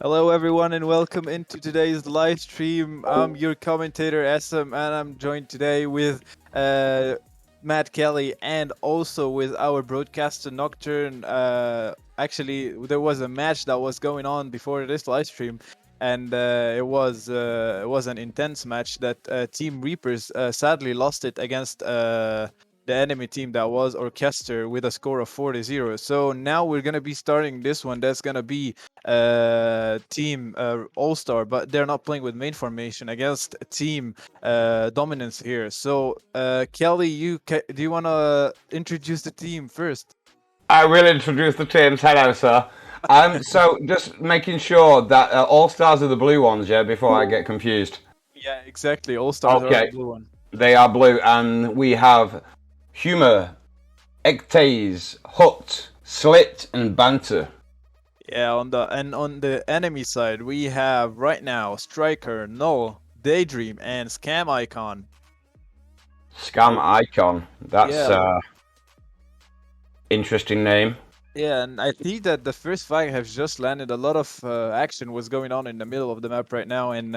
Hello, everyone, and welcome into today's live stream. I'm your commentator, SM, and I'm joined today with uh, Matt Kelly and also with our broadcaster, Nocturne. Actually, there was a match that was going on before this live stream, and it was an intense match that Team Reapers sadly lost it against the enemy team that was Orchester with a score of 40-0. So now we're gonna be starting this one. That's gonna be team All Star, but they're not playing with main formation against team Dominance here. So Kelly, do you wanna introduce the team first? I will introduce the teams. Hello, sir. So just making sure that all stars are the blue ones, yeah, before I get confused. Yeah, exactly. All Stars are the Okay, blue one. they are blue, and we have humor, ectase, hut, slit, and banter. Yeah, on the enemy side, we have right now Striker, Null, Daydream, and Scam Icon. Scam icon. That's Yeah, interesting name. Yeah, and I think that the first flag has just landed. A lot of action was going on in the middle of the map right now, and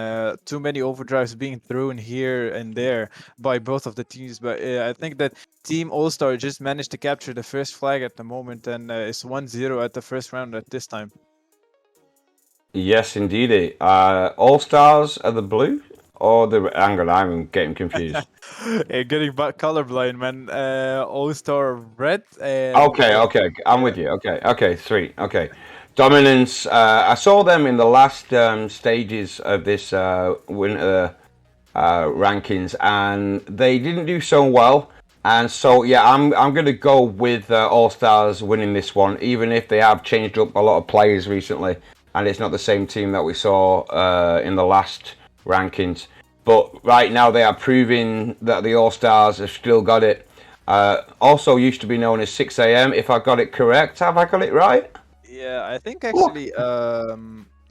too many overdrives being thrown here and there by both of the teams. But I think that Team All Star just managed to capture the first flag at the moment, and it's 1-0 at the first round at this time. Yes, indeed. All stars are the blue or the. Hang on, I'm getting confused. Getting back colorblind, man. All Star red and Okay, I'm yeah. with you. Okay, sweet. Okay, Dominance. I saw them in the last stages of this winter rankings, and they didn't do so well. And so, yeah, I'm gonna go with All Stars winning this one, even if they have changed up a lot of players recently, and it's not the same team that we saw in the last rankings. But right now, they are proving that the All Stars have still got it. Also used to be known as 6 a.m. If I got it correct, have I got it right? Yeah, I think Ooh. actually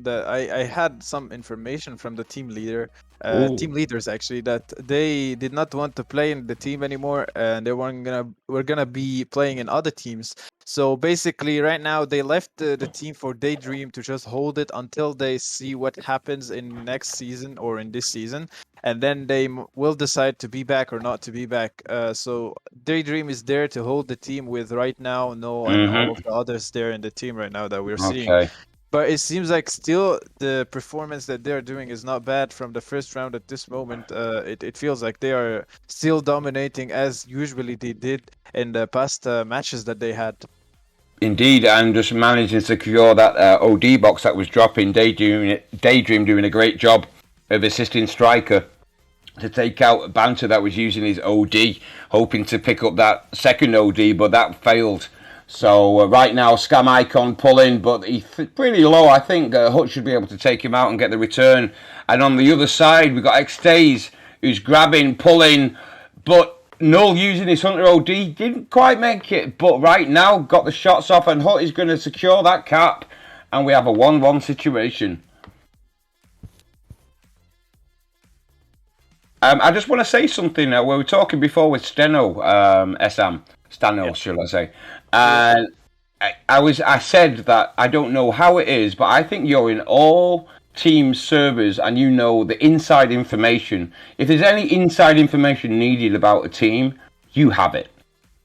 I had some information from the team Ooh. leaders actually, that they did not want to play in the team anymore, and they were gonna be playing in other teams. So basically right now they left the team for Daydream to just hold it until they see what happens in next season or in this season, and then they will decide to be back or not to be back. So Daydream is there to hold the team with right now No and all of Mm-hmm. the others there in the team right now that we're seeing. Okay. But it seems like still the performance that they're doing is not bad from the first round at this moment. It feels like they are still dominating as usually they did in the past matches that they had. Indeed, and just managing to secure that OD box that was dropping. Daydream doing a great job of assisting Striker to take out Banter that was using his OD, hoping to pick up that second OD, but that failed. So right now, Scam Icon pulling, but he's pretty low. I think Hut should be able to take him out and get the return. And on the other side, we've got Xtaze, who's grabbing, pulling, but Null using his Hunter OD didn't quite make it. But right now, got the shots off, and Hut is going to secure that cap, and we have a 1-1 situation. I just want to say something. We were talking before with Stano, Yeah. should I say? Yeah. And I said that I don't know how it is, but I think you're in all team servers and you know the inside information. If there's any inside information needed about a team, you have it.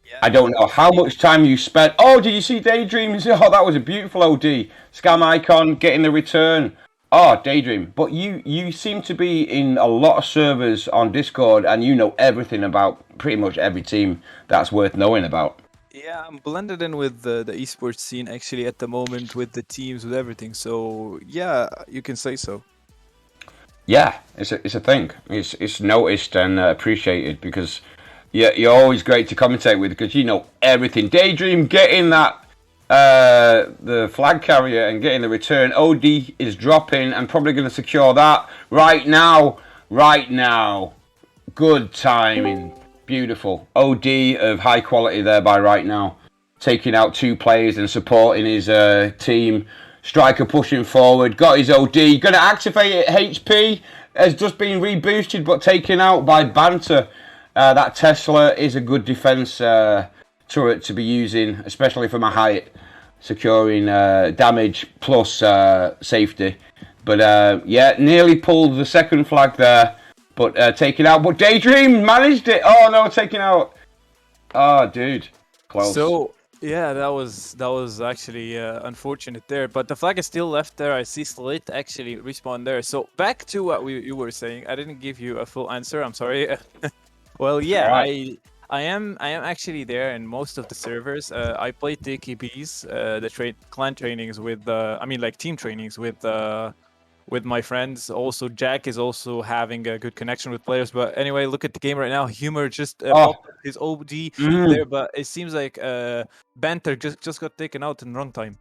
Yeah, I don't know how actually, much time you spent. Oh, did you see Daydreams? Oh, that was a beautiful OD. Scam Icon getting the return. Oh, Daydream. But you seem to be in a lot of servers on Discord and you know everything about pretty much every team that's worth knowing about. yeah, I'm blended in with the esports scene actually at the moment with the teams, with everything. So yeah, you can say so. Yeah, it's a thing. It's noticed and appreciated because you're always great to commentate with because you know everything. Daydream getting that the flag carrier and getting the return. OD is dropping and probably going to secure that right now. Right now, good timing, beautiful. OD of high quality there by right now, taking out two players and supporting his team. Striker pushing forward, got his OD, going to activate it. HP has just been reboosted, but taken out by Banter. That Tesla is a good defense turret to be using, especially for my height. securing damage plus safety. But yeah, nearly pulled the second flag there, but taken out. But Daydream managed it. Oh no, taken out. Oh, dude, close. So yeah, that was actually unfortunate there, but the flag is still left there. I see Slit actually respawn there. So back to what you were saying. I didn't give you a full answer. I'm sorry. Well, yeah, Right. I am actually there in most of the servers. I play TKBs, the clan trainings with I mean like team trainings with my friends. Also, Jack is also having a good connection with players. But anyway, look at the game right now. Humor just Oh, popped his OD mm. there, but it seems like Banter just got taken out in runtime.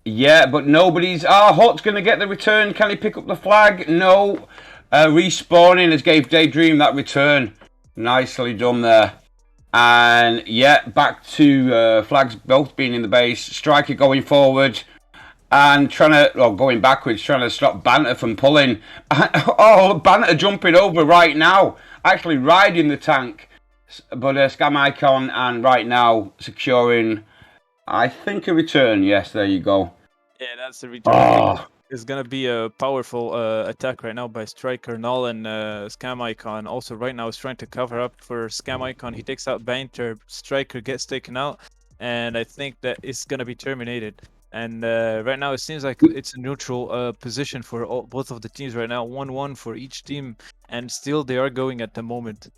Yeah, but nobody's. Hot's going to get the return. Can he pick up the flag? No. Respawning has gave Daydream that return. Nicely done there. And yeah, back to flags both being in the base. Striker going forward and going backwards, trying to stop Banter from pulling. Oh, Banter jumping over right now. Actually riding the tank. But Scam Icon and right now securing, I think, a return. Yes, there you go. Yeah, that's the return. I think it's gonna be a powerful attack right now by Striker. Null and Scam Icon also right now is trying to cover up for Scam Icon. He takes out Banter. Striker gets taken out, and I think that it's gonna be terminated. And right now it seems like it's a neutral position for both of the teams right now. 1-1 for each team, and still they are going at the moment.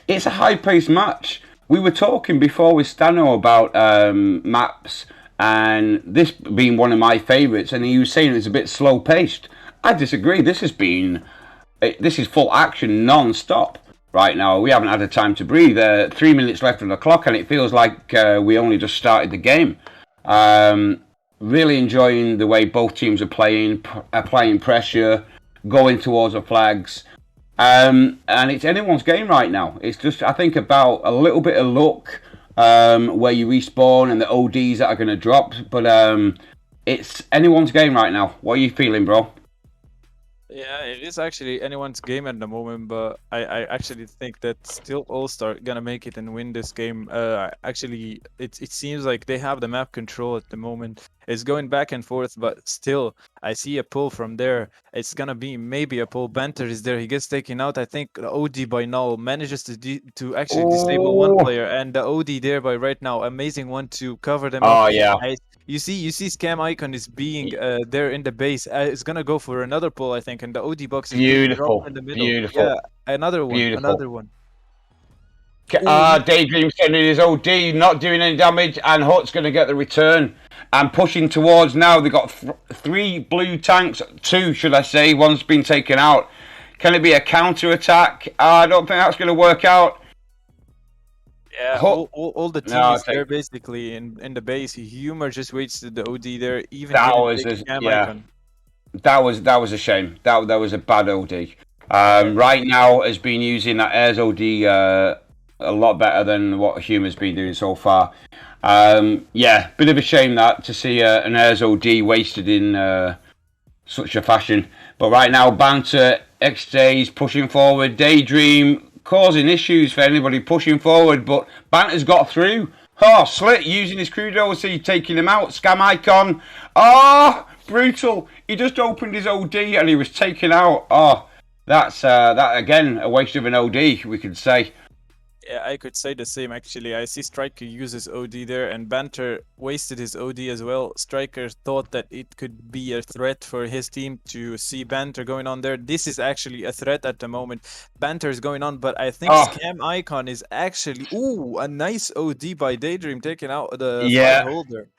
It's a high-paced match. We were talking before with Stano about maps, and this being one of my favourites, and he was saying it's a bit slow-paced. I disagree. This is full action, non-stop right now. We haven't had a time to breathe. 3 minutes left on the clock, and it feels like we only just started the game. Really enjoying the way both teams are applying pressure, going towards the flags. And it's anyone's game right now. It's just, I think, about a little bit of luck where you respawn and the ODs that are going to drop. But it's anyone's game right now. What are you feeling, bro? Yeah, it is actually anyone's game at the moment, but I actually think that still All-Star gonna make it and win this game. Actually, it seems like they have the map control at the moment. It's going back and forth, but still, I see a pull from there. It's gonna be maybe a pull. Banter is there. He gets taken out. I think the OD by Null manages to actually disable one player, and the OD there by right now, amazing one to cover them up. Oh, yeah. You see Scam Icon is being there in the base. It's gonna go for another pull, I think, and the OD box is being dropped in the middle. Beautiful. Yeah, another one, Beautiful. another one. Daydream sending his OD, not doing any damage, and Hut's going to get the return and pushing towards now. They've got 3 blue tanks, 2 should I say, one's been taken out. Can it be a counter attack? I don't think that's going to work out. Yeah, all the team is there basically in the base. Humor just waits to the OD there. Even that was a shame. That was a bad OD. Right now has been using that Airs OD a lot better than what Humor's been doing so far. Yeah, bit of a shame that to see an Airs OD wasted in such a fashion. But right now, Banter, XJ's pushing forward, Daydream causing issues for anybody pushing forward, but Banter's got through. Oh, Slit using his Crudo, see taking him out. Scam Icon. Oh, brutal. He just opened his OD and he was taken out. Oh, that's that again, a waste of an OD, we could say. Yeah, I could say the same actually. I see Striker uses OD there, and Banter wasted his OD as well. Striker thought that it could be a threat for his team to see Banter going on there. This is actually a threat at the moment. Banter is going on, but I think Scam Icon is actually... Ooh, a nice OD by Daydream taking out the flag holder.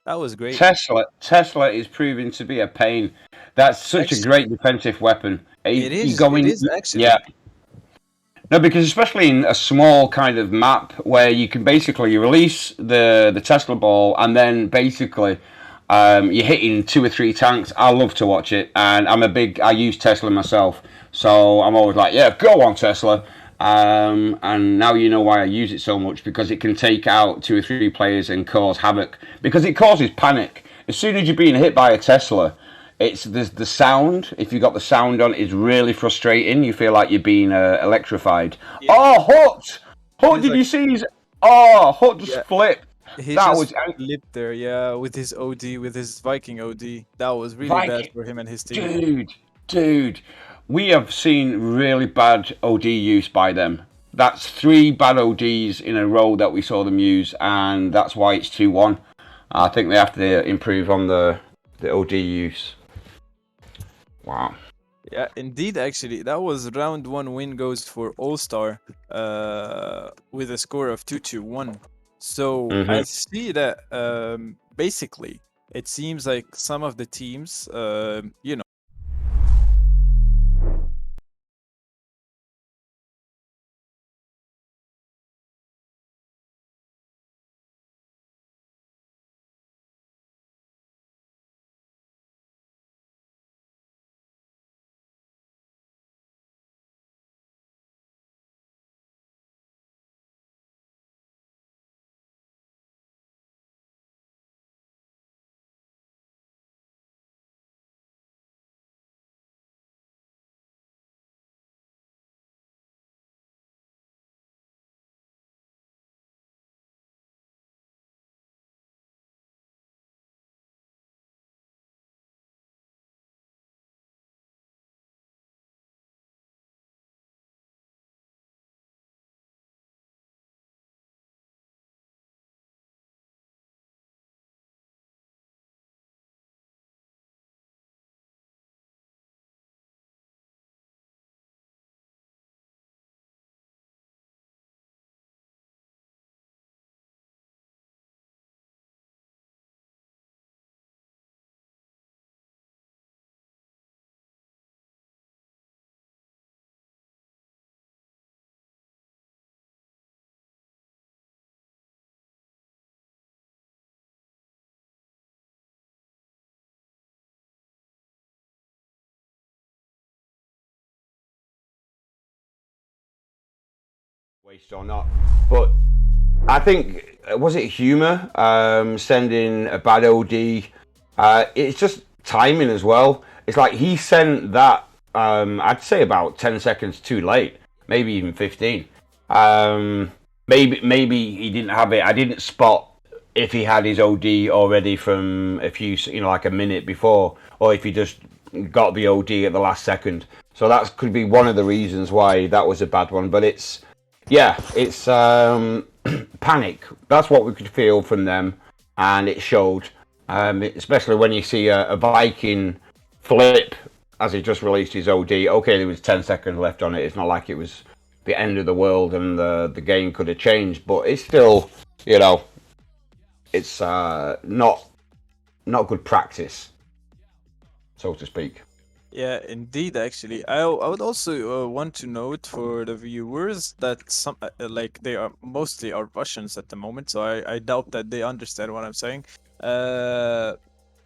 That was great. Tesla is proving to be a pain. That's such a great defensive weapon. It is actually. Yeah. No, because especially in a small kind of map where you can basically release the Tesla ball and then basically you're hitting 2 or 3 tanks. I love to watch it, and I use Tesla myself, so I'm always like, yeah, go on Tesla. And now you know why I use it so much, because it can take out 2 or 3 players and cause havoc, because it causes panic. As soon as you're being hit by a Tesla, there's the sound. If you got the sound on, it's really frustrating. You feel like you're being electrified. Yeah. Oh, Hut! Did you see his... Oh, Hut just flipped. He That just was flipped there, yeah, with his OD, with his Viking OD. That was really bad Viking, for him and his team. dude. We have seen really bad OD use by them. That's 3 bad ODs in a row that we saw them use, and that's why it's 2-1. I think they have to improve on the OD use. Wow. Yeah, indeed, actually, that was round one win goes for All Star with a score of 2-1. So I see that basically it seems like some of the teams, you know, Waste or not, but I think was it Humor sending a bad OD? It's just timing as well. It's like he sent that. I'd say about 10 seconds too late, maybe even 15. Maybe he didn't have it. I didn't spot if he had his OD already from a few, like a minute before, or if he just got the OD at the last second. So that could be one of the reasons why that was a bad one. But it's panic. That's what we could feel from them, and it showed. Especially when you see a Viking flip as he just released his OD. Okay, there was 10 seconds left on it. It's not like it was the end of the world and the game could have changed, but it's still, it's not good practice, so to speak. yeah, indeed. Actually, I would also want to note for the viewers that some like they are mostly are Russians at the moment, so I doubt that they understand what I'm saying. Uh,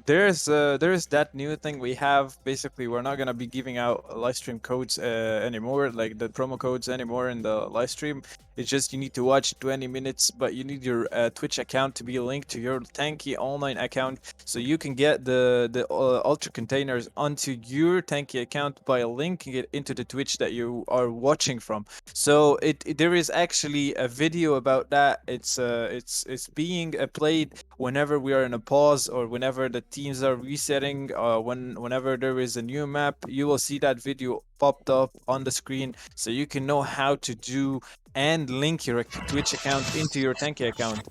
there's that new thing we have. Basically, we're not gonna be giving out live stream codes anymore, like the promo codes anymore in the live stream. It's just you need to watch 20 minutes, but you need your Twitch account to be linked to your Tanky online account, so you can get the Ultra containers onto your Tanky account by linking it into the Twitch that you are watching from. So there is actually a video about that. It's being played whenever we are in a pause or whenever the teams are resetting. Whenever there is a new map, you will see that video popped up on the screen, so you can know how to do and link your Twitch account into your Tanky account.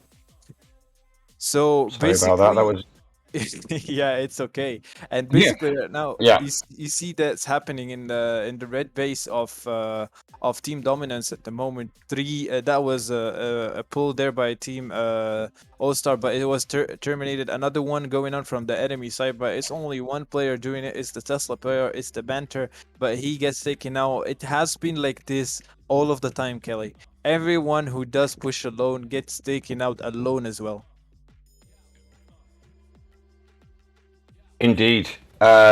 So Sorry about that. That basically, was yeah, it's okay. And basically right now yeah. you see that's happening in the red base of Team Dominance at the moment. Three that was a pull there by Team All Star, but it was terminated. Another one going on from the enemy side, but it's only one player doing it. It's the Tesla player. It's the Banter, but he gets taken out. It has been like this all of the time, Kelly. Everyone who does push alone gets taken out alone as well. Indeed,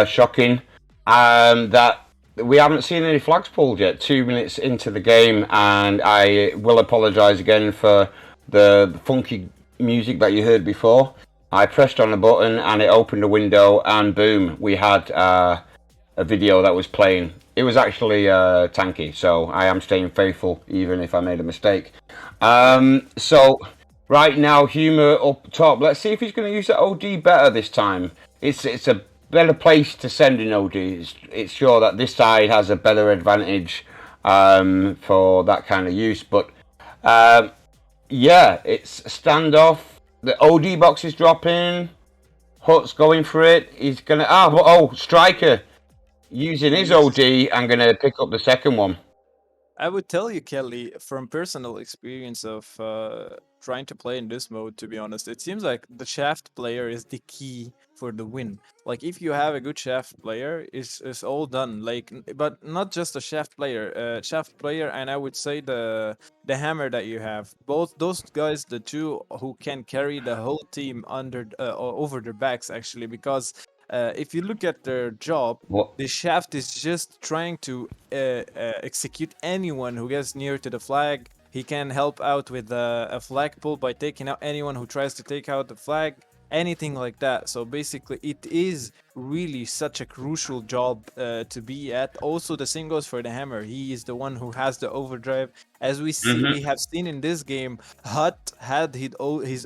shocking. That we haven't seen any flags pulled yet. 2 minutes into the game, and I will apologise again for the funky music that you heard before. I pressed on a button and it opened a window, and boom, we had a video that was playing. It was actually Tanky, so I am staying faithful even if I made a mistake. So Right now, Humor up top. Let's see if he's going to use that OD better this time. It's a better place to send an OD. It's sure that this side has a better advantage for that kind of use. But yeah, it's a standoff. The OD box is dropping. Hut's going for it. He's gonna Striker using his OD and gonna pick up the second one. I would tell you, Kelly, from personal experience of trying to play in this mode, to be honest, it seems like the shaft player is the key for the win. Like, if you have a good shaft player, it's all done. Like, but not just a shaft player, and I would say the hammer that you have. Both those guys, the two who can carry the whole team over their backs, actually, because if you look at their job, What? the shaft is just trying to execute anyone who gets near to the flag. He can help out with a flag pull by taking out anyone who tries to take out the flag, anything like that. So basically, it is really such a crucial job to be at. Also, the same goes for the hammer. He is the one who has the overdrive. As we have seen in this game, Hut had his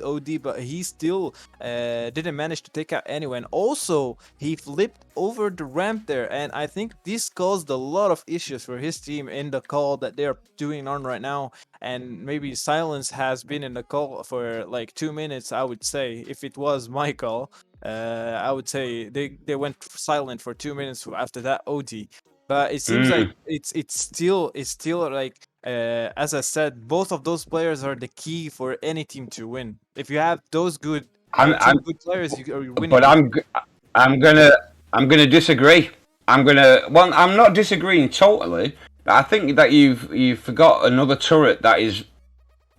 OD, but he still didn't manage to take out anyone. Also, he flipped over the ramp there, and I think this caused a lot of issues for his team in the call that they're doing on right now. And maybe silence has been in the call for like 2 minutes, I would say. If it was my call, I would say they went silent for 2 minutes after that OD. But it seems like it's still like as I said, both of those players are the key for any team to win. If you have those I'm, two I'm, good players, you're winning. but I'm gonna disagree. Well, I'm not disagreeing totally. But I think that you've forgot another turret that is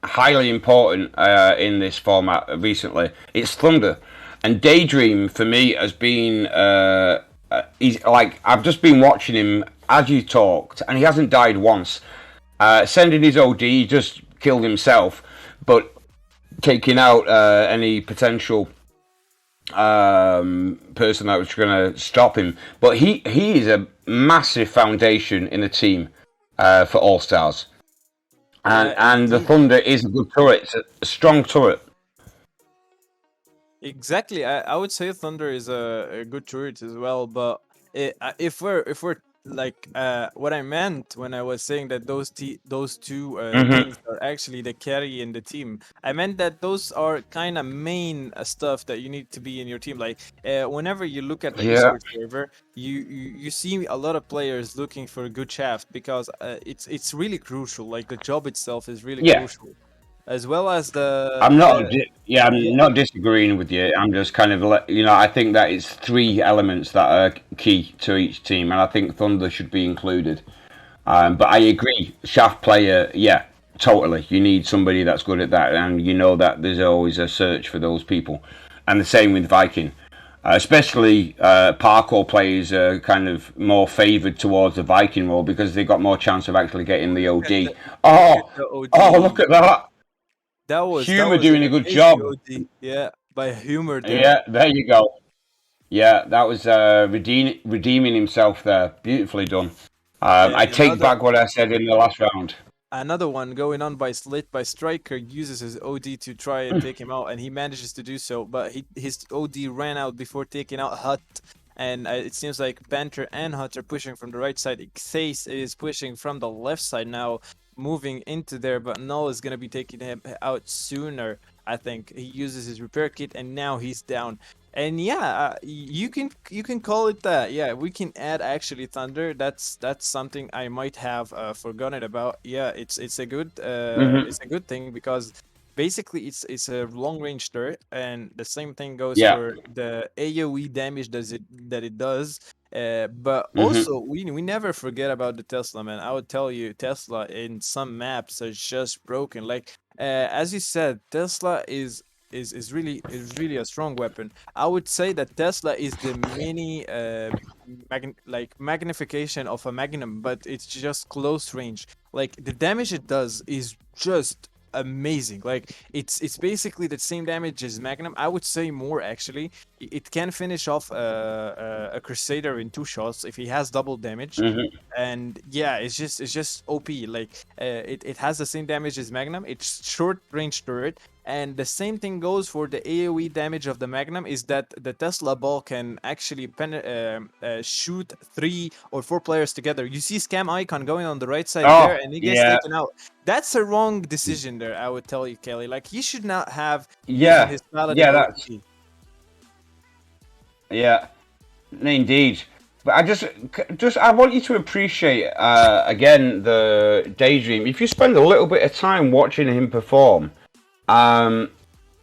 highly important in this format recently. It's Thunder, and Daydream for me has been he's like I've just been watching him as you talked, and he hasn't died once. Sending his OD, he just killed himself, but taking out any potential person that was going to stop him. But he is a massive foundation in the team for All Stars. And the Thunder is a good turret. It's a strong turret. Exactly. I would say Thunder is a good turret as well, but if we're like what I meant when I was saying that those two things are actually the carry in the team, I meant that those are kind of main stuff that you need to be in your team. Like whenever you look at the Yeah. esports server, you see a lot of players looking for a good shaft because it's really crucial. Like the job itself is really Yeah. crucial, as well as I'm not. the I'm not disagreeing with you. I'm just kind of, I think that it's three elements that are key to each team, and I think Thunder should be included. But I agree, shaft player, yeah, totally. You need somebody that's good at that, and you know that there's always a search for those people. And the same with Viking. Especially parkour players are kind of more favoured towards the Viking role because they've got more chance of actually getting the OD. the OD. Look at that! Humor doing an a good amazing job. OD. Yeah, by Humor there. Yeah, there you go. Yeah, that was redeeming himself there. Beautifully done. I And take back what I said in the last round. another one going on by Slit by Striker uses his OD to try and take him out, and he manages to do so, but his OD ran out before taking out Hut. And it seems like Panther and Hut are pushing from the right side. Xace is pushing from the left side now, moving into there, but Null is going to be taking him out sooner. I think he uses his repair kit, and now he's down. And yeah, you can call it that. Yeah, we can add actually Thunder. That's something I might have forgotten about. Yeah, it's a good it's a good thing because basically it's a long range turret, and the same thing goes Yeah. for the AoE damage that it does. But also we never forget about the Tesla, man. I would tell you, Tesla in some maps are just broken. Like as you said, Tesla is really a strong weapon. I would say that Tesla is the mini magnification of a Magnum, but it's just close range. Like the damage it does is just amazing. Like it's basically the same damage as Magnum. I would say more actually. It can finish off a Crusader in 2 shots if he has double damage. And yeah, it's just OP. Like it has the same damage as Magnum. It's short range turret. And the same thing goes for the AoE damage of the Magnum, is that the Tesla ball can actually shoot 3 or 4 players together. You see Scam Icon going on the right side there, Oh, and he gets yeah, taken out. That's a wrong decision there, I would tell you, Kelly. Like, he should not have using yeah, his Paladin yeah. That's OP. yeah, indeed. But I want you to appreciate again the Daydream. If you spend a little bit of time watching him perform, um,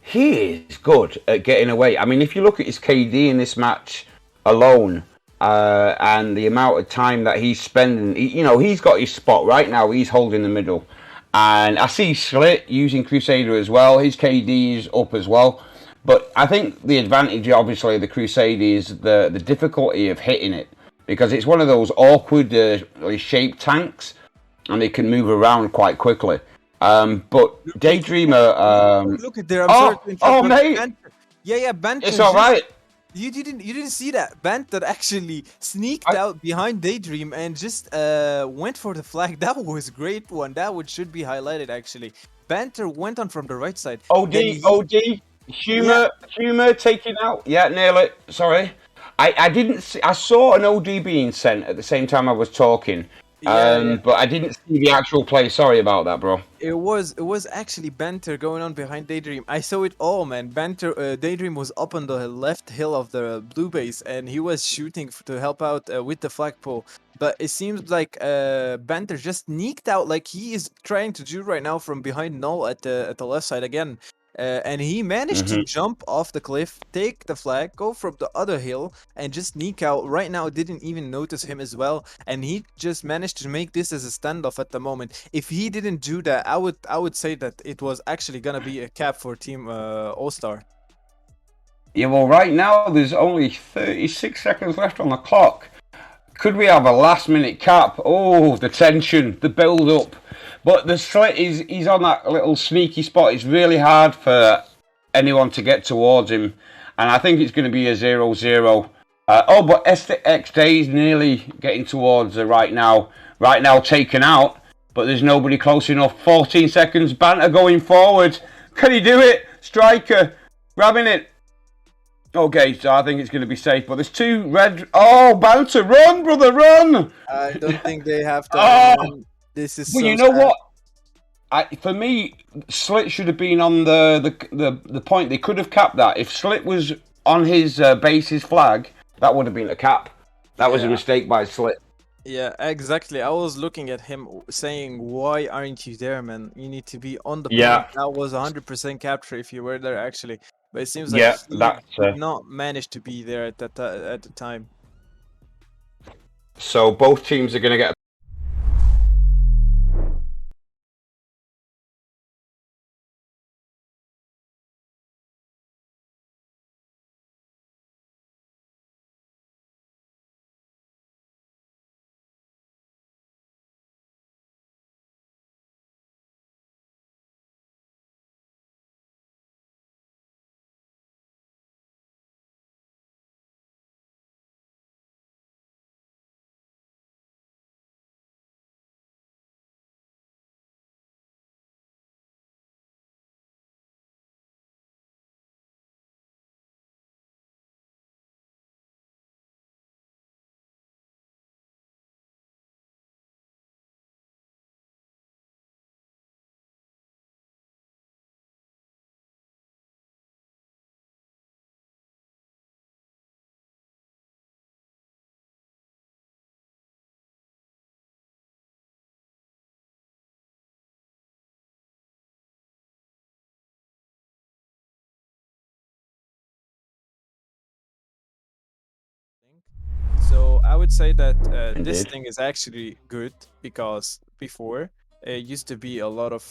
he is good at getting away. I mean, if you look at his KD in this match alone, and the amount of time that he's spending, he's got his spot right now. He's holding the middle, and I see Slit using Crusader as well. His KD is up as well. But I think the advantage, obviously, of the Crusader is the difficulty of hitting it, because it's one of those awkward shaped tanks, and they can move around quite quickly. But Daydreamer, Look at there. I'm sorry to interrupt, oh, but mate, Banter. Yeah, Banter. it's all right. You didn't see that Banter actually sneaked I, out behind Daydream and just went for the flag. That was a great one. That would should be highlighted actually. Banter went on from the right side. Then OD, yeah, humor taken out. Yeah, nail it. Sorry, I didn't see. I saw an OD being sent at the same time I was talking, yeah. but I didn't see the actual play. Sorry about that, bro. It was actually Banter going on behind Daydream. I saw it all, man. Banter Daydream was up on the left hill of the blue base, and he was shooting to help out with the flagpole. But it seems like Banter just sneaked out, like he is trying to do right now from behind Null at the left side again. And he managed to Hmm. jump off the cliff, take the flag, go from the other hill, and just sneak out. Right now, didn't even notice him as well, and he just managed to make this as a standoff at the moment. If he didn't do that, I would say that it was actually gonna be a cap for Team All Star. Yeah, well, right now there's only 36 seconds left on the clock. Could we have a last minute cap? Oh, the tension, the build up. But the Slit is he's on that little sneaky spot. It's really hard for anyone to get towards him. And I think it's going to be a 0-0. But SX Day is nearly getting towards right now. Right now taken out. But there's nobody close enough. 14 seconds. Banter going forward. Can he do it? Striker grabbing it. Okay, so I think it's going to be safe, but there's 2 red. Oh, Banter, run, brother, run! I don't think they have time. Oh, Man. This is well, so you know sad. what? For me, Slit should have been on the point. They could have capped that. If Slit was on his base's flag, that would have been a cap. That was a Yeah. mistake by Slit. Yeah, exactly. I was looking at him saying, "Why aren't you there, man? You need to be on the Yeah, point." That was 100% capture if you were there, actually. But it seems like yeah, he that's did not manage to be there at at the time. so both teams are going to get So I would say that this indeed. thing is actually good because before it used to be a lot of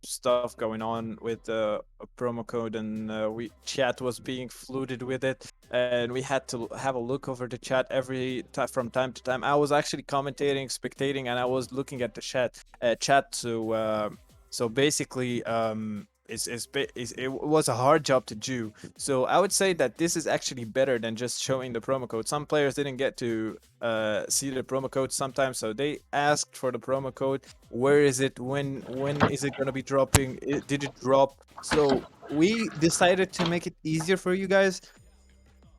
stuff going on with a promo code, and we chat was being flooded with it, and we had to have a look over the chat every time from time to time. I was actually commentating, spectating, and I was looking at the chat to so basically it was a hard job to do. So I would say that this is actually better than just showing the promo code. Some players didn't get to see the promo code sometimes, so they asked for the promo code. Where is it? When is it gonna be dropping? Did it drop? So we decided to make it easier for you guys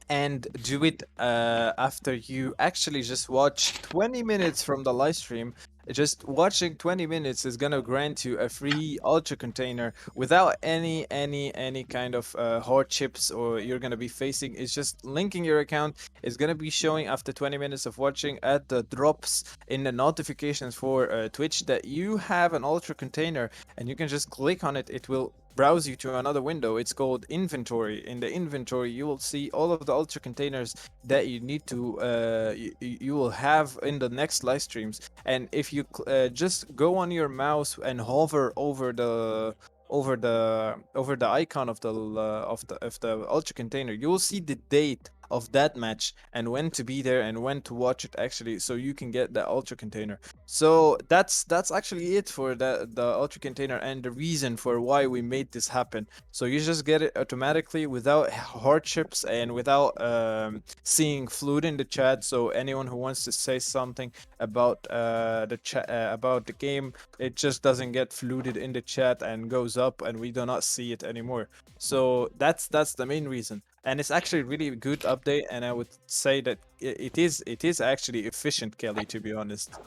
and do it after you actually just watch 20 minutes from the live stream. Just watching 20 minutes is gonna grant you a free ultra container without any kind of hardships or you're gonna be facing. It's just linking your account. It's gonna be showing after 20 minutes of watching at the drops in the notifications for Twitch that you have an ultra container, and you can just click on it. It will browse you to another window. It's called inventory. In the inventory, you will see all of the ultra containers that you need to you will have in the next live streams. And if you just go on your mouse and hover over the icon of the ultra container, you will see the date of that match and when to be there and when to watch it actually, so you can get the ultra container. So that's actually it for the ultra container and the reason for why we made this happen. So you just get it automatically without hardships and without seeing flood in the chat. So anyone who wants to say something about the chat about the game, it just doesn't get flooded in the chat and goes up, and we do not see it anymore. So that's the main reason, and it's actually really good update. And I would say that it is actually efficient, Kelly. To be honest.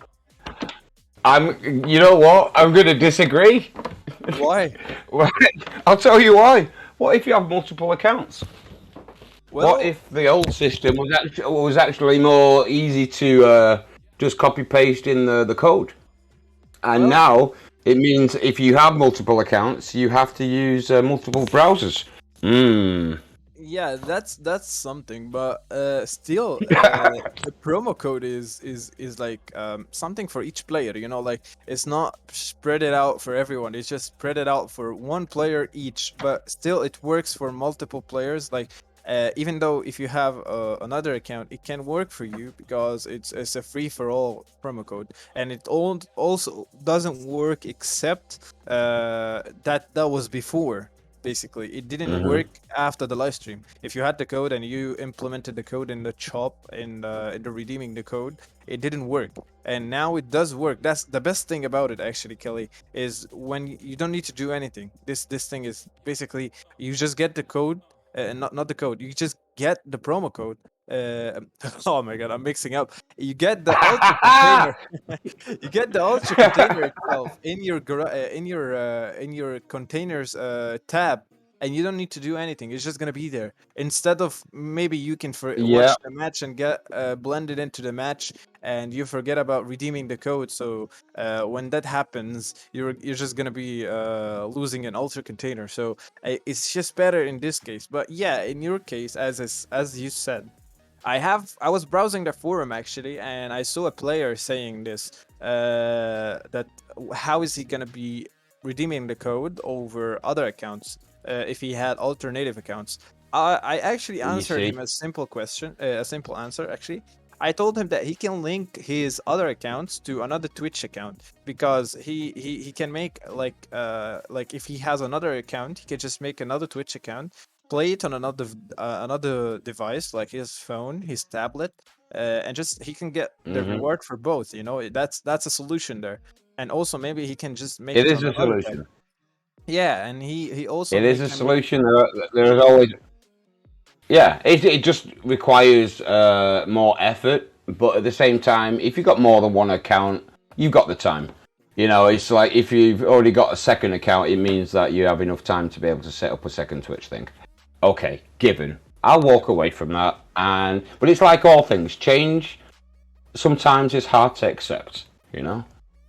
You know what? I'm going to disagree. Why? I'll tell you why. What if you have multiple accounts? Well, What if the old system was actually more easy to just copy paste in the code? And well, now it means if you have multiple accounts, you have to use multiple browsers. yeah, that's something, but still, the promo code is like something for each player. You know, like it's not spread it out for everyone. It's just spread it out for one player each. But still, it works for multiple players. Like even though if you have another account, it can work for you because it's a free for all promo code, and it also doesn't work except that was before. Basically, it didn't work after the live stream. If you had the code and you implemented the code in the shop in the redeeming the code, it didn't work. And now it does work. That's the best thing about it, actually, Kelly, is when you don't need to do anything. This thing is basically you just get the code, not the code. You just get the promo code. Oh my god, I'm mixing up. You get the ultra container. You get the ultra container itself in your containers tab, and you don't need to do anything. It's just gonna be there. Instead of maybe you can Yeah, watch the match and get blended into the match, and you forget about redeeming the code. So when that happens, you're just gonna be losing an ultra container. So it's just better in this case. But yeah, in your case, as you said, I was browsing the forum actually, and I saw a player saying this that how is he gonna be redeeming the code over other accounts if he had alternative accounts? I actually you answered see. him a simple answer actually. I told him that he can link his other accounts to another Twitch account because he can make like if he has another account, he can just make another Twitch account, play it on another device like his phone, his tablet, and just he can get the hmm reward for both. You know, that's a solution there. And also maybe he can just make It it is on a another tab. solution. Yeah, and he also It is a can make. solution. There's always, yeah. It just requires more effort, but at the same time, if you've got more than one account, you've got the time. You know, it's like if you've already got a second account, it means that you have enough time to be able to set up a second Twitch thing. Okay, given. I'll walk away from that, but it's like all things, change sometimes is hard to accept. You know,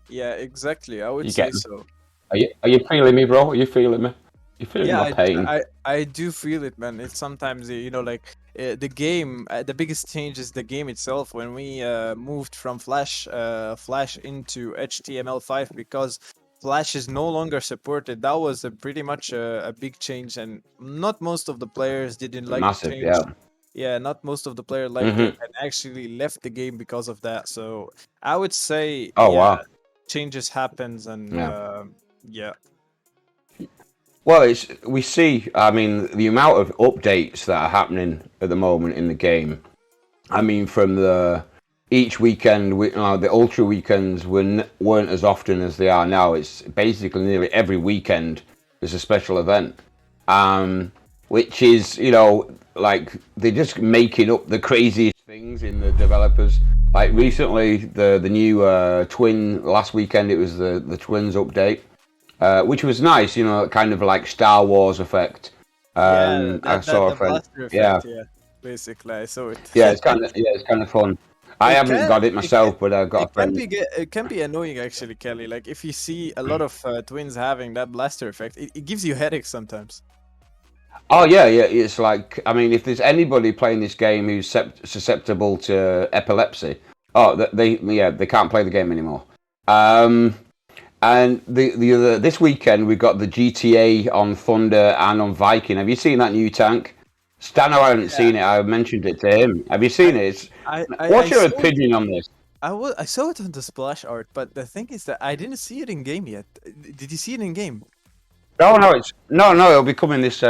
Yeah, exactly. I would you say get. so. Are you feeling me, bro? Are you feeling me? You feeling Yeah, my pain? I do feel it, man. It's sometimes you know like the game. The biggest change is the game itself. When we moved from Flash into HTML5 because Flash is no longer supported. That was pretty much a big change, and not most of the players didn't like the Massive, change. yeah. Yeah, not most of the players liked it hmm and actually left the game because of that. So I would say, Oh yeah, wow. changes happens, and Yeah. yeah. Well, we see. I mean, the amount of updates that are happening at the moment in the game. I mean, from the each weekend, the ultra weekends weren't as often as they are now. It's basically nearly every weekend there's a special event, which is like they're just making up the craziest things in the developers. Like recently, the new twin last weekend it was the twins update, which was nice. Kind of like Star Wars effect. Yeah, I that saw a the friend. blaster Yeah, effect. Yeah, basically, I saw it. it's kind of fun. I It haven't can got it it can myself, but I've got a friend. it can be annoying actually, Kelly. Like if you see a lot of twins having that blaster effect, it gives you headaches sometimes. Oh yeah, yeah. It's like, I mean, if there's anybody playing this game who's susceptible to epilepsy, they can't play the game anymore. Um, and this weekend we got the GTA on Thunder and on Viking. Have you seen that new tank? Stano, I haven't Yeah, seen it. I mentioned it to him. Have you seen I it? I What's your saw it. opinion on this? I saw it on the splash art, but the thing is that I didn't see it in game yet. Did you see it in game? No, no, no. It'll be coming this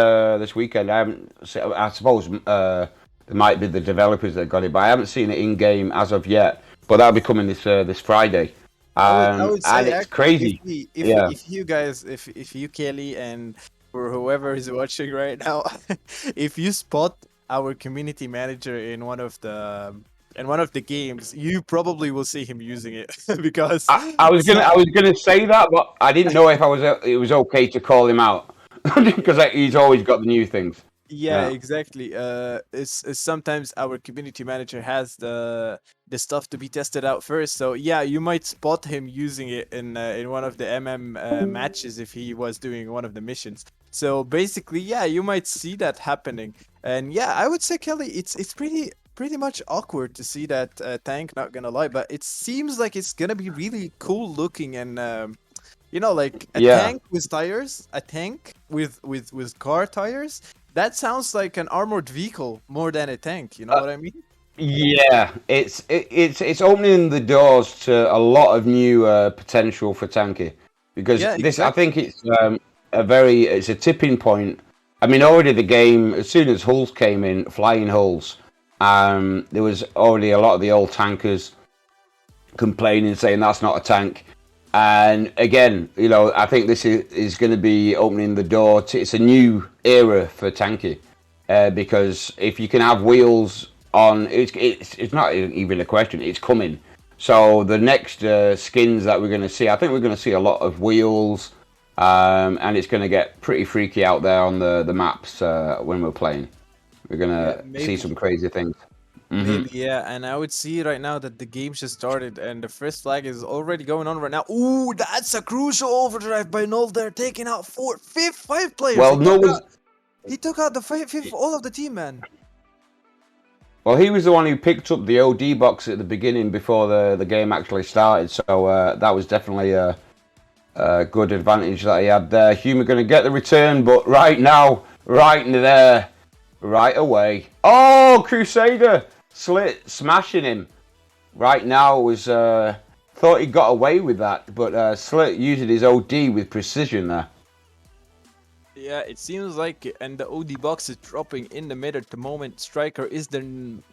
weekend. I haven't. I suppose there might be the developers that got it, but I haven't seen it in game as of yet. But that'll be coming this Friday, I would and say it's actually crazy. Yeah. if you guys if you Kelly and for whoever is watching right now, if you spot our community manager in one of the games, you probably will see him using it because I was so, gonna say that, but I didn't know if it was okay to call him out because he's always got the new things. yeah, Yeah. exactly. It's sometimes our community manager has the stuff to be tested out first. So yeah, you might spot him using it in one of the matches if he was doing one of the missions. So basically, yeah, you might see that happening. And yeah, I would say Kelly, it's pretty much awkward to see that tank. Not gonna lie, but it seems like it's gonna be really cool looking and. Like a Yeah. tank with tires, a tank with car tires. That sounds like an armored vehicle more than a tank. You know what I mean? Yeah, it's opening the doors to a lot of new potential for Tanky because Yeah, this I exactly. think it's it's a tipping point. I mean, already the game as soon as hulls came in, flying hulls, there was already a lot of the old tankers complaining, saying that's not a tank. And again, I think this is going to be opening the door to it's a new era for Tanky because if you can have wheels on, it's not even a question. It's coming. So the next skins that we're going to see, I think we're going to see a lot of wheels, and it's going to get pretty freaky out there on the maps when we're playing. We're going Yeah, to see some crazy things. maybe, yeah. And I would see right now that the game just started and the first flag is already going on right now. Ooh, that's a crucial overdrive by Nolf there, taking out five players. Well, no was He took out the fifth all of the team, man. Well, he was the one who picked up the OD box at the beginning before the game actually started, so that was definitely a good advantage that he had there. Hume going to get the return, but right now, right there, right away. Oh, Crusader! Slit smashing him. Right now was thought he got away with that, but Slit using his OD with precision there. Yeah, it seems like it, and the OD box is dropping in the mid at the moment. Striker is the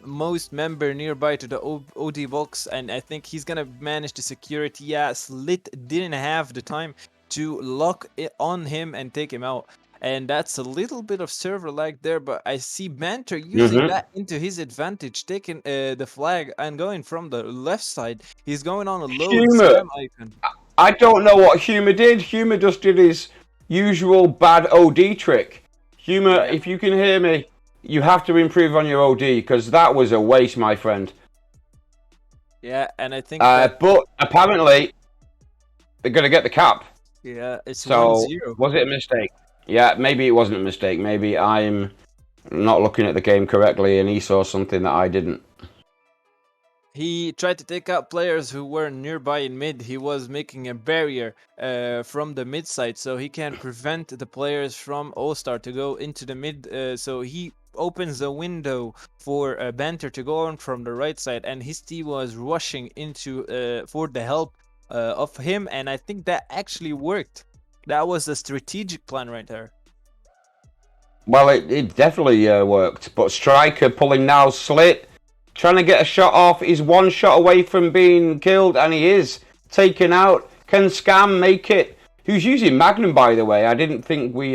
most member nearby to the OD box, and I think he's gonna manage to secure it. Yeah, Slit didn't have the time to lock it on him and take him out. And that's a little bit of server lag there, but I see Banter using that into his advantage, taking the flag and going from the left side. He's going on a load Humour. spam icon. I don't know what Humour did. Humour just did his usual bad OD trick. Humour, Yeah. if you can hear me, you have to improve on your OD because that was a waste, my friend. Yeah, and I think that But apparently they're going to get the cap. yeah, it's So 1-0. was it a mistake? Yeah, maybe it wasn't a mistake. Maybe I'm not looking at the game correctly and he saw something that I didn't. He tried to take out players who were nearby in mid. He was making a barrier from the mid side, so he can prevent the players from All-Star to go into the mid. So he opens a window for Banter to go on from the right side, and his team was rushing into for the help of him, and I think that actually worked. That was a strategic plan right there. Well, it definitely worked. But Striker pulling now Slit, trying to get a shot off. He's one shot away from being killed, and he is taken out. Can Scam make it? Who's using Magnum, by the way? I didn't think we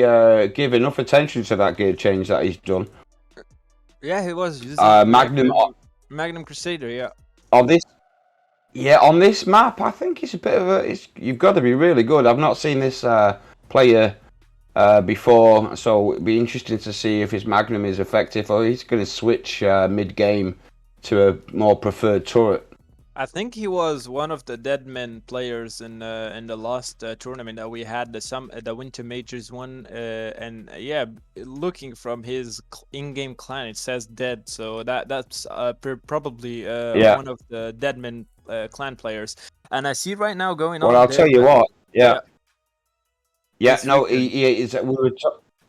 give enough attention to that gear change that he's done. Yeah, he was using Magnum Crusader. Yeah. On this, on this map, I think it's a bit of a. You've got to be really good. I've not seen this player before, so it'd be interesting to see if his Magnum is effective, or he's going to switch mid-game to a more preferred turret. I think he was one of the Deadman players in the last tournament that we had, the Winter Majors one, and yeah, looking from his in-game clan, it says Dead, so that's probably one of the Deadman clan players. And I see right now going on. Well, I'll tell you what, yeah. No, we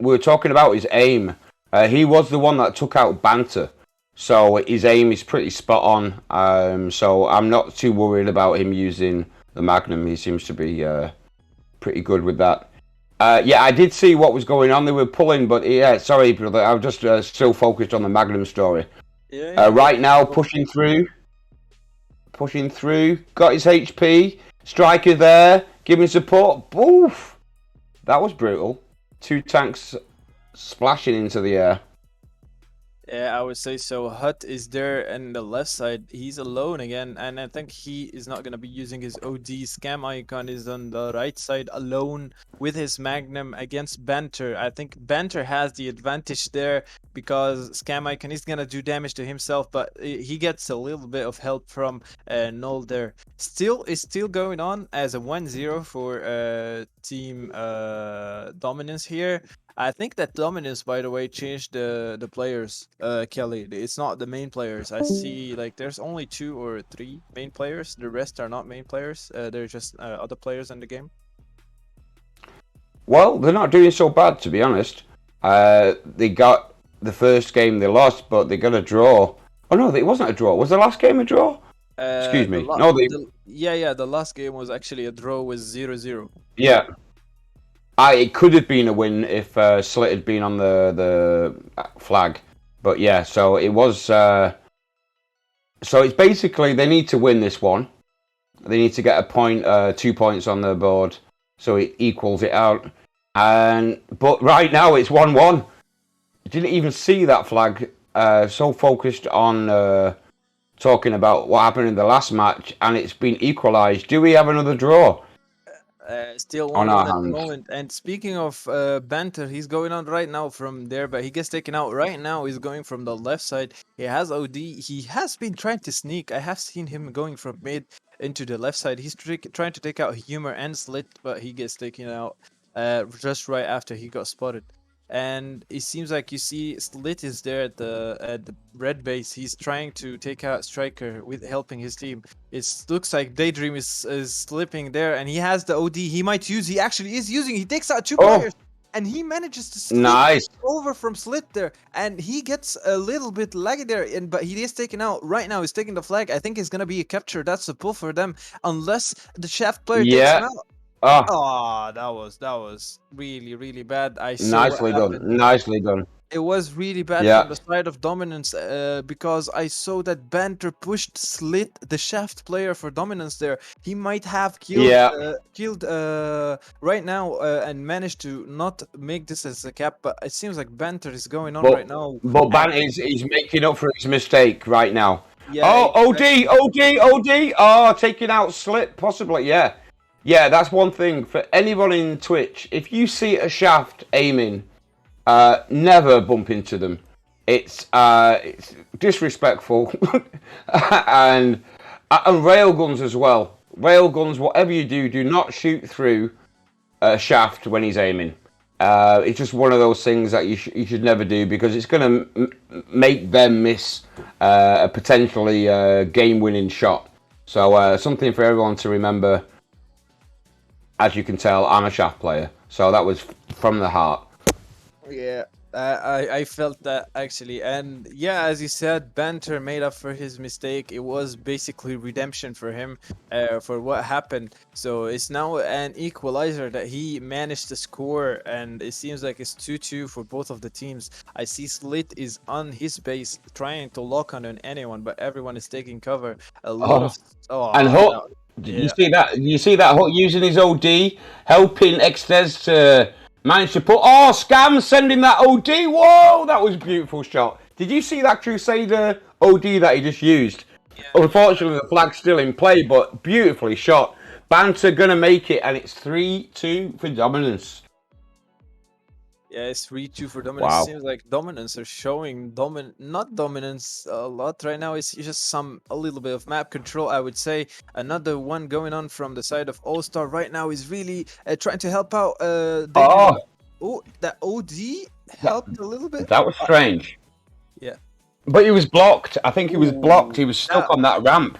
were talking about his aim. He was the one that took out Banter. So his aim is pretty spot on. So I'm not too worried about him using the Magnum. He seems to be pretty good with that. I did see what was going on. They were pulling, but sorry, brother. I was just still focused on the Magnum story. Right now, pushing through. Got his HP. Striker there, giving support. Boof! That was brutal. 2 tanks splashing into the air. Yeah, I would say so. Hut is there in the left side. He's alone again, and I think he is not going to be using his OD. Scam Icon is on the right side alone with his Magnum against Banter. I think Banter has the advantage there because Scam Icon is going to do damage to himself, but he gets a little bit of help from Null there. It's still going on as a 1-0 for Team Dominance here. I think that Dominance, by the way, changed the players, Kelly. It's not the main players. I see like there's only 2 or 3 main players. The rest are not main players. They're just other players in the game. Well, they're not doing so bad, to be honest. They got the first game they lost, but they got a draw. Oh no, it wasn't a draw. Was the last game a draw? Excuse me. The last game was actually a draw with 0-0. Yeah. It could have been a win if Slit had been on the flag, but yeah. So it was. So it's basically they need to win this one. They need to get a point, 2 points on the board, so it equals it out. But right now it's 1-1. Didn't even see that flag. So focused on talking about what happened in the last match, and it's been equalised. Do we have another draw? Still on at the moment. And speaking of Banter, he's going on right now from there, but he gets taken out right now. He's going from the left side. He has OD. He has been trying to sneak. I have seen him going from mid into the left side. He's trying to take out Humor and Slit, but he gets taken out just right after he got spotted. And it seems like you see Slit is there at the red base. He's trying to take out Striker with helping his team. It looks like Daydream is slipping there, and he has the OD. He might use. He actually is using. He takes out 2 players, and he manages to slip over from Slit there, and he gets a little bit laggy there. But he is taken out right now. He's taking the flag. I think it's gonna be a capture. That's a pull for them, unless the Shaft player takes him out. That was really, really bad. I saw Nicely done. It was really bad from the side of Dominance because I saw that Banter pushed Slit, the Shaft player for Dominance there. He might have killed right now and managed to not make this as a cap, but it seems like Banter is going on right now. But Banter is making up for his mistake right now. Yeah, OD! Oh, taking out Slit, possibly, yeah. Yeah, that's one thing for anyone in Twitch. If you see a Shaft aiming, never bump into them. It's disrespectful, and railguns as well. Railguns, whatever you do, do not shoot through a Shaft when he's aiming. It's just one of those things that you should never do because it's going to make them miss a potentially game-winning shot. So something for everyone to remember. As you can tell, I'm a Shaft player, so that was from the heart. Yeah, I felt that actually, and yeah, as you said, Banter made up for his mistake. It was basically redemption for him, for what happened. So it's now an equalizer that he managed to score, and it seems like it's 2-2 for both of the teams. I see Slit is on his base trying to lock on anyone, but everyone is taking cover. A lot Oh, of and oh Hut, no, did you yeah. see that? Did you see that Hut using his OD, helping Extez to manage to put. Oh, Scam sending that OD. Whoa, that was a beautiful shot. Did you see that Crusader OD that he just used? Unfortunately, the flag's still in play, but beautifully shot. Banter gonna make it, and it's 3-2 for dominance. Yeah, it's 3-2 for dominance. Wow. Seems like dominance are showing not dominance a lot right now. It's just a little bit of map control, I would say. Another one going on from the side of All Star right now is really trying to help out Daydream. Oh, Oh, that OD that, helped a little bit. that was strange. Yeah. But he was blocked. I think he was blocked. Ooh, He was stuck on that ramp.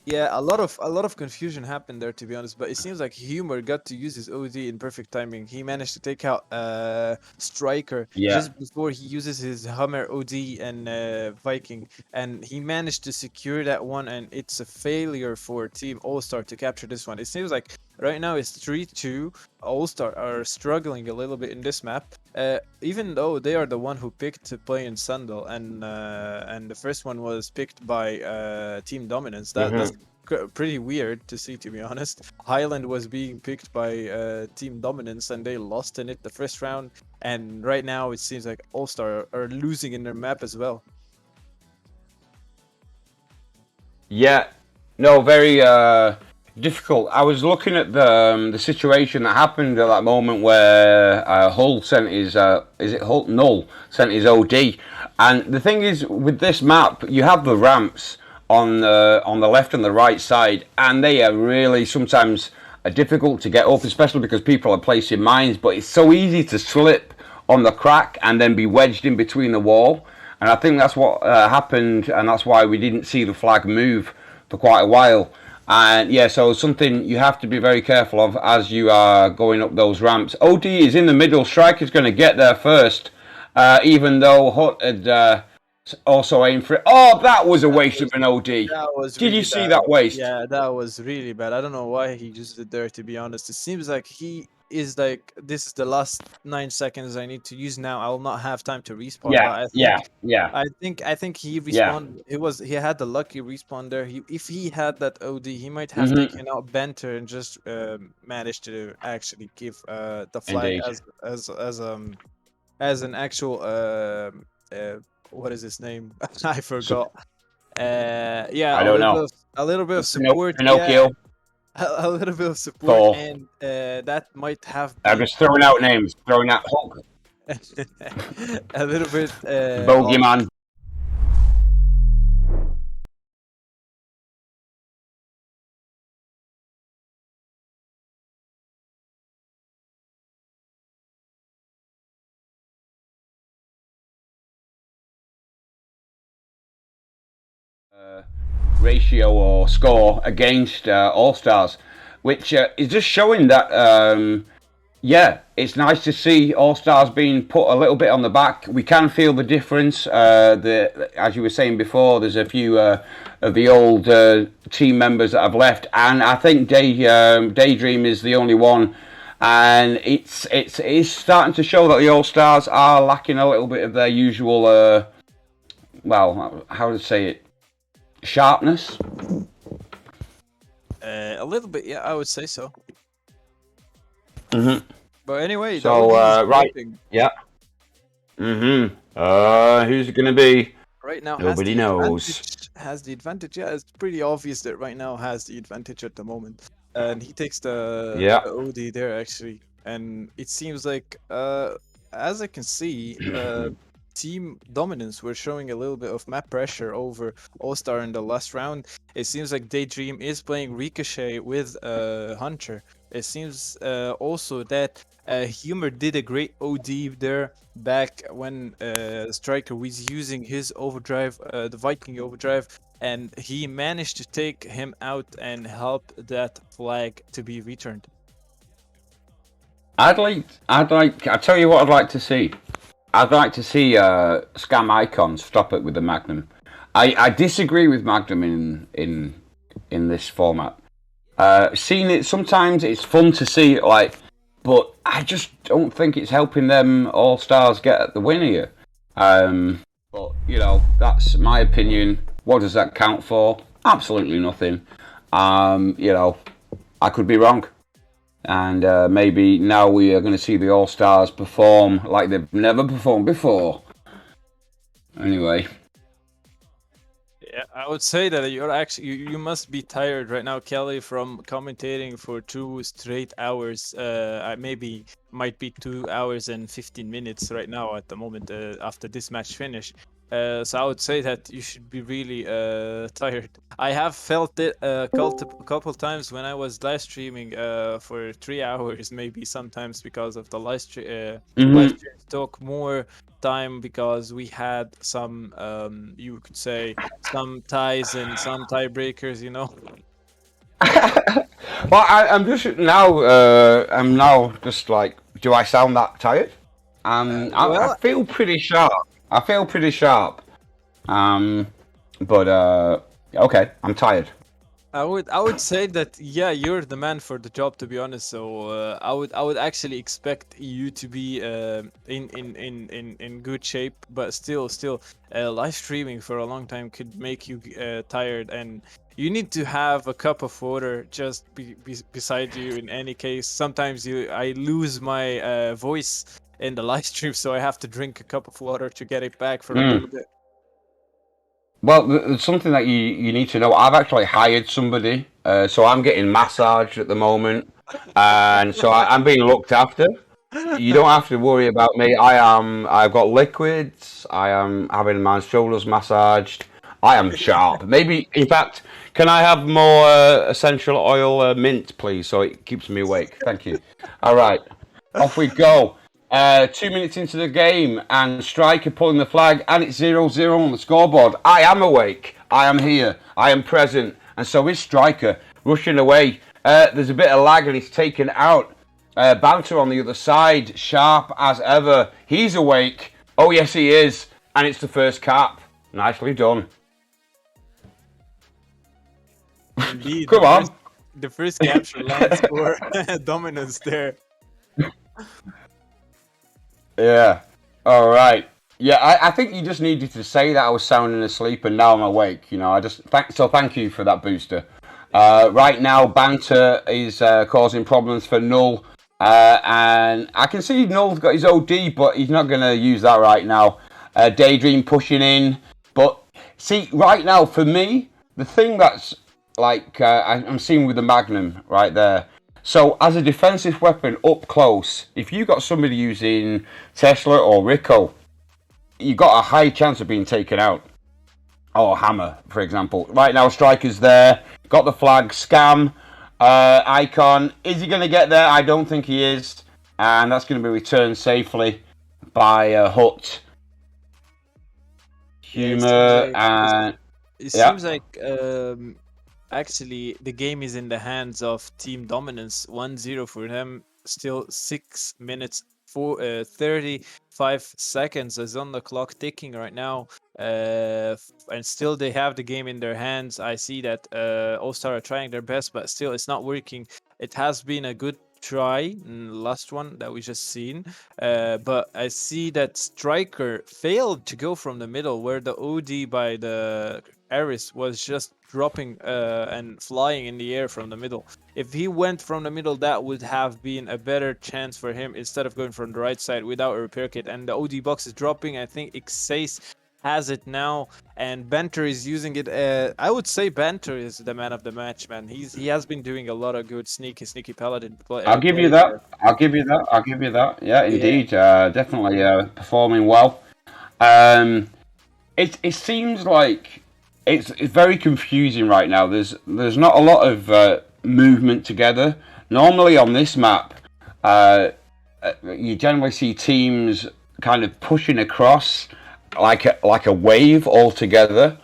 yeah, a lot of confusion happened there, to be honest. But it seems like Humor got to use his OD in perfect timing. He managed to take out Striker Yeah. just before he uses his Hummer OD and Viking, and he managed to secure that one. And it's a failure for Team All Star to capture this one. It seems like right now it's 3-2. All Star are struggling a little bit in this map, even though they are the one who picked to play in Sundal, and the first one was picked by Team Dominance. That's pretty weird to see, to be honest. Highland was being picked by Team Dominance, and they lost in it the first round. And right now it seems like All Star are losing in their map as well. Yeah, no, very difficult. I was looking at the situation that happened at that moment where Hull sent his is it Hull Null sent his OD, and the thing is with this map you have the ramps on the left and the right side, and they are really sometimes difficult to get up, especially because people are placing mines. But it's so easy to slip on the crack and then be wedged in between the wall. And I think that's what happened, and that's why we didn't see the flag move for quite a while. And yeah, so something you have to be very careful of as you are going up those ramps. OD is in the middle. Striker's going to get there first, even though Hut had also aimed for it. Oh, that was a waste of an OD. That was Did you really see bad. that waste? Yeah, that was really bad. I don't know why he used it there, to be honest. It seems like he is like, this is the last 9 seconds I need to use now. I will not have time to respawn. Yeah, But yeah, yeah, I think he yeah. respawned. He had the lucky respawn there. If he had that OD, he might have hmm taken out Benter and just managed to actually give the flag Indeed. as an actual what is his name? I forgot. Yeah, I don't know. a little bit of support. Yeah, Pinocchio. a little bit of support, Thor. and that might have I'm been just throwing out names. Throwing out Hulk. a little bit Bogeyman. Ratio or score against All Stars, which is just showing that yeah, it's nice to see All Stars being put a little bit on the back. We can feel the difference. As you were saying before, there's a few of the old team members that have left, and I think Daydream is the only one. And it's starting to show that the All Stars are lacking a little bit of their usual, well, how to say it, sharpness. a little bit. Yeah, I would say so. Mm-hmm. But anyway, So, the OD is right. working. Yeah. Mm-hmm. Who's it gonna be? Right now Nobody knows. Has the advantage. Yeah, it's pretty obvious that right now has the advantage at the moment, and he takes the OD there actually, and it seems like as I can see, team dominance were showing a little bit of map pressure over All Star in the last round. It seems like Daydream is playing Ricochet with Hunter. It seems also that Humor did a great OD there back when Striker was using his overdrive, the Viking overdrive, and he managed to take him out and help that flag to be returned. I tell you what I'd like to see. I'd like to see Scam Icon stop it with the Magnum. I disagree with Magnum in this format. Seeing it sometimes it's fun to see it like, but I just don't think it's helping them All Stars get the win here. But you know, that's my opinion. What does that count for? Absolutely nothing. You know, I could be wrong. And maybe now we are going to see the All Stars perform like they've never performed before. Anyway. Yeah, I would say that you're actually you must be tired right now, Kelly, from commentating for 2 straight hours. Maybe might be 2 hours and 15 minutes right now at the moment after this match finish. So I would say that you should be really tired. I have felt it a couple times when I was live streaming for 3 hours, maybe sometimes because of the live stream took more time because we had some, you could say, some ties and some tiebreakers, you know. Well, I'm just now. I'm now just like, do I sound that tired? I Well, feel pretty sharp. I feel pretty sharp. But okay, I'm tired. I would say that yeah, you're the man for the job, to be honest. So I would actually expect you to be in good shape, but still live streaming for a long time could make you tired, and you need to have a cup of water just beside you. In any case, sometimes I lose my voice in the live stream, so I have to drink a cup of water to get it back for a little bit. Well, there's something that you need to know. I've actually hired somebody, so I'm getting massaged at the moment, and so I'm being looked after. You don't have to worry about me. I've got liquids. I am having my shoulders massaged. I am sharp. Maybe, in fact, can I have more essential oil mint, please, so it keeps me awake? Thank you. All right, off we go. 2 minutes into the game, and Striker pulling the flag, and it's 0-0 on the scoreboard. I am awake. I am here. I am present. And so is Striker rushing away. There's a bit of lag, and he's taken out. Banter on the other side, sharp as ever. He's awake. Oh, yes, he is. And it's the first cap. Nicely done. Indeed, Come on. The first capture lands for Dominance there. Yeah. All right. Yeah, I think you just needed to say that I was sounding asleep and now I'm awake. You know, thank you for that booster. Right now, Banter is causing problems for Null, and I can see Null's got his OD, but he's not going to use that right now. Daydream pushing in, but see, right now for me, the thing that's like I'm seeing with the Magnum right there. So, as a defensive weapon up close, if you got somebody using Tesla or Rico, you got a high chance of being taken out. Or Hammer, for example. Right now, Striker's there, got the flag, Scam, Icon. Is he going to get there? I don't think he is. And that's going to be returned safely by Hut. Humor, and... It seems like actually the game is in the hands of Team Dominance. 1-0 for them. Still 6 minutes 35 seconds is on the clock ticking right now, and still they have the game in their hands. I see that All Star are trying their best, but still it's not working. It has been a good try, last one that we just seen, but I see that Striker failed to go from the middle, where the OD by the Aris was just dropping and flying in the air from the middle. If he went from the middle, that would have been a better chance for him instead of going from the right side without a repair kit. And the OD box is dropping. I think Xace has it now, and Banter is using it. I would say Banter is the man of the match, man. He has been doing a lot of good sneaky paladin play. I'll give you that. I'll give you that. Yeah, indeed. Definitely performing well. It seems like it's very confusing right now. There's not a lot of movement together. Normally on this map, you generally see teams kind of pushing across like a wave all together.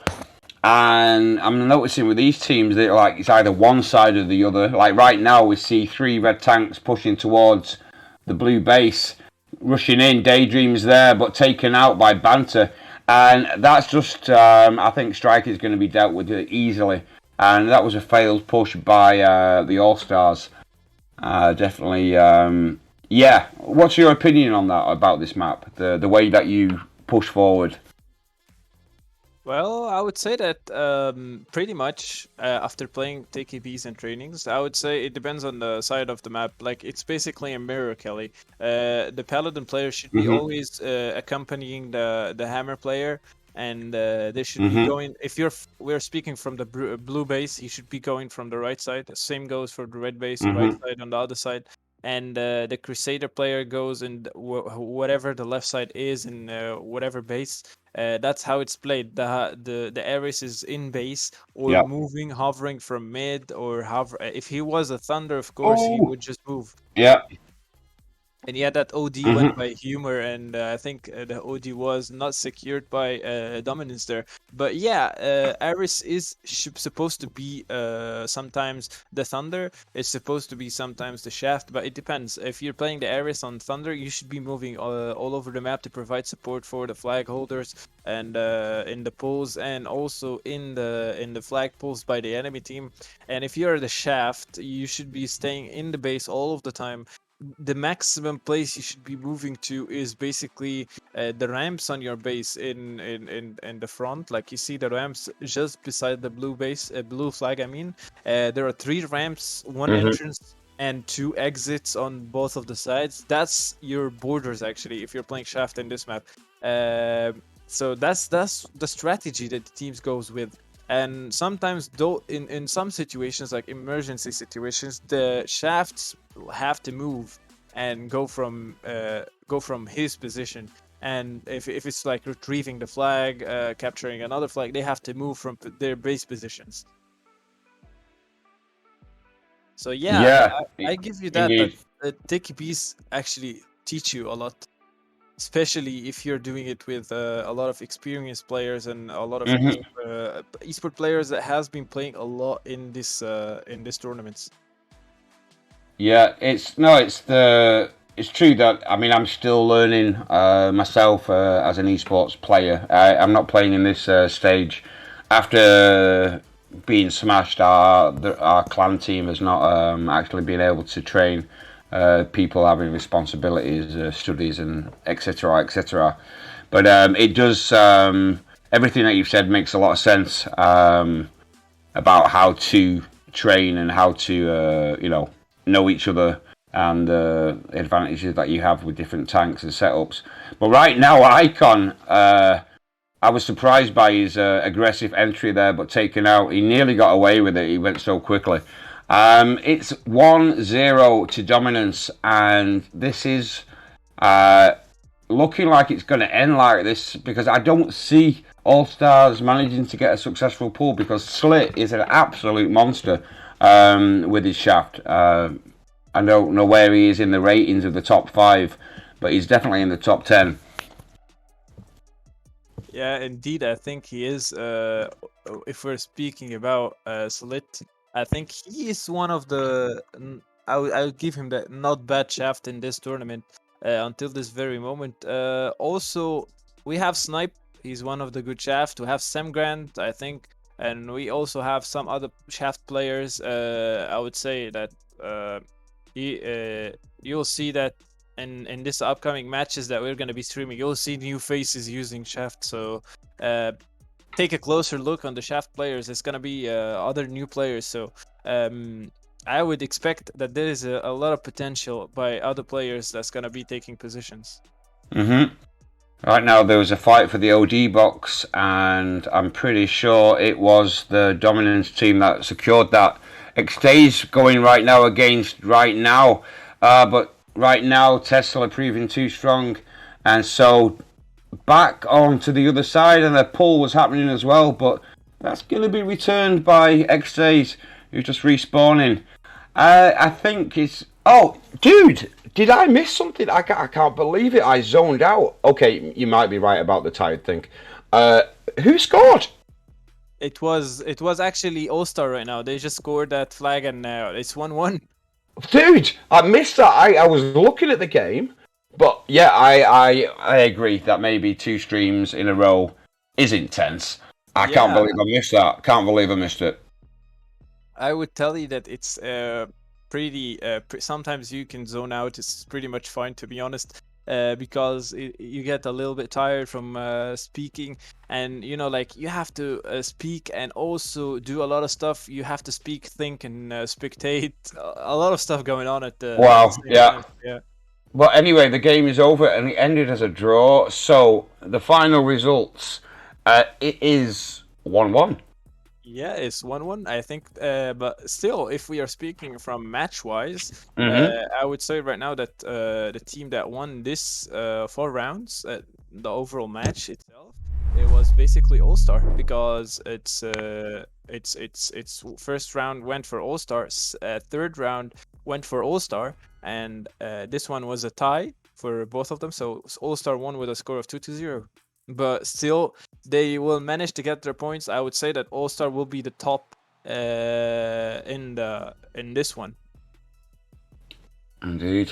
And I'm noticing with these teams that like it's either one side or the other. Like right now, we see 3 red tanks pushing towards the blue base. rushing in. Daydream's there, but taken out by Banter. And that's just, I think Striker is going to be dealt with easily. And that was a failed push by the All-Stars. Definitely, yeah. What's your opinion on that, about this map? The way that you push forward? Well, I would say that pretty much after playing TKBs and trainings, I would say it depends on the side of the map. Like it's basically a mirror, Kelly. The Paladin player should be always accompanying the Hammer player, and they should be going. If we're speaking from the blue base, he should be going from the right side. Same goes for the red base, right side on the other side. And the Crusader player goes in whatever the left side is in whatever base. That's how it's played. The Ares is in base or Yeah. moving, hovering from mid or hover. If he was a Thunder, of course, he would just move. Yeah. And yeah, that OD went by Humor, and I think the OD was not secured by Dominance there. But yeah, Ares is supposed to be sometimes the Thunder, it's supposed to be sometimes the Shaft, but it depends. If you're playing the Ares on Thunder, you should be moving all over the map to provide support for the flag holders and in the pulls, and also in the flag pulls by the enemy team. And if you're the Shaft, you should be staying in the base all of the time. The maximum place you should be moving to is basically the ramps on your base in the front. Like you see the ramps just beside the blue base, blue flag. I mean, there are 3 ramps, 1 entrance, and 2 exits on both of the sides. That's your borders actually. If you're playing Shaft in this map, so that's the strategy that the teams goes with. And sometimes, though, in some situations, like emergency situations, the Shafts have to move and go from his position. And if it's like retrieving the flag, capturing another flag, they have to move from their base positions. So yeah, I give you that. Indeed. That TKBs actually teach you a lot, especially if you're doing it with a lot of experienced players and a lot of esport players that has been playing a lot in this tournaments. Yeah, it's true that, I mean, I'm still learning myself as an esports player. I'm not playing in this stage. After being smashed, our clan team has not actually been able to train people having responsibilities, studies, and etc. etc. But it does. Everything that you've said makes a lot of sense about how to train and how to know each other and the advantages that you have with different tanks and setups. But right now, Icon, I was surprised by his aggressive entry there, but taken out. He nearly got away with it. He went so quickly. It's 1-0 to Dominance, and this is looking like it's going to end like this, because I don't see All-Stars managing to get a successful pull, because Slit is an absolute monster with his Shaft. I don't know where he is in the ratings of the top 5, but he's definitely in the top 10. Yeah, indeed, I think he is. If we're speaking about Slit, I think he is one of the. I would give him that not bad Shaft in this tournament until this very moment. Also, we have Snipe. He's one of the good Shaft. We have Semgrand, I think, and we also have some other Shaft players. I would say that you'll see that in this upcoming matches that we're going to be streaming, you'll see new faces using Shaft. So take a closer look on the Shaft players. It's going to be other new players. So I would expect that there is a lot of potential by other players that's going to be taking positions. Right now, there was a fight for the OD box, and I'm pretty sure it was the Dominance team that secured that. Xstage going right now against right now, but right now Tesla proving too strong, and so back on to the other side, and a pull was happening as well, but that's going to be returned by Xstage, who's just respawning. I think it's... Oh, dude! Did I miss something? I can't believe it. I zoned out. Okay, you might be right about the tide thing. Who scored? It was actually All-Star right now. They just scored that flag, and it's 1-1. Dude, I missed that. I was looking at the game, But yeah, I agree that maybe 2 streams in a row is intense. I can't Yeah, believe I missed that. Can't believe I missed it. I would tell you that it's pretty. Sometimes you can zone out. It's pretty much fine, to be honest, because you get a little bit tired from speaking, and like you have to speak and also do a lot of stuff. You have to speak, think, and spectate. A lot of stuff going on at the Wow, same yeah. time. Yeah. But anyway, the game is over and it ended as a draw. So the final results, it is 1-1. Yeah, it's 1-1, I think. But still, if we are speaking from match-wise, Mm-hmm. I would say right now that the team that won this 4 rounds, the overall match itself, it was basically All Star because its first round went for All Stars, third round went for All Star, and this one was a tie for both of them. So All Star won with a score of 2-0. But still, they will manage to get their points. I would say that All Star will be the top in this one. Indeed.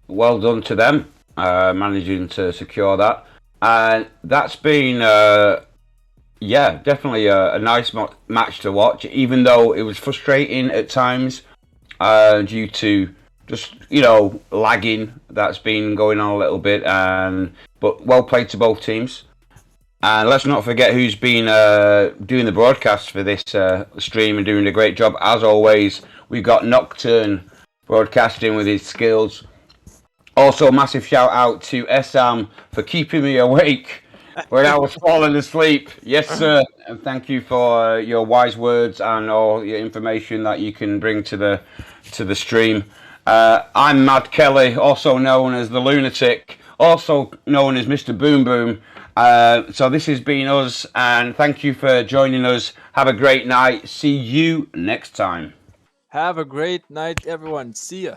Well done to them, managing to secure that. And that's been, yeah, definitely a nice match to watch, even though it was frustrating at times due to just, lagging that's been going on a little bit. But well played to both teams. And let's not forget who's been doing the broadcast for this stream and doing a great job. As always, we've got Nocturne broadcasting with his skills. Also, a massive shout out to Essam for keeping me awake when I was falling asleep. Yes, sir. And thank you for your wise words and all your information that you can bring to the stream. I'm Mad Kelly, also known as the Lunatic, also known as Mr. Boom Boom. So this has been us, and thank you for joining us. Have a great night. See you next time. Have a great night, everyone. See ya.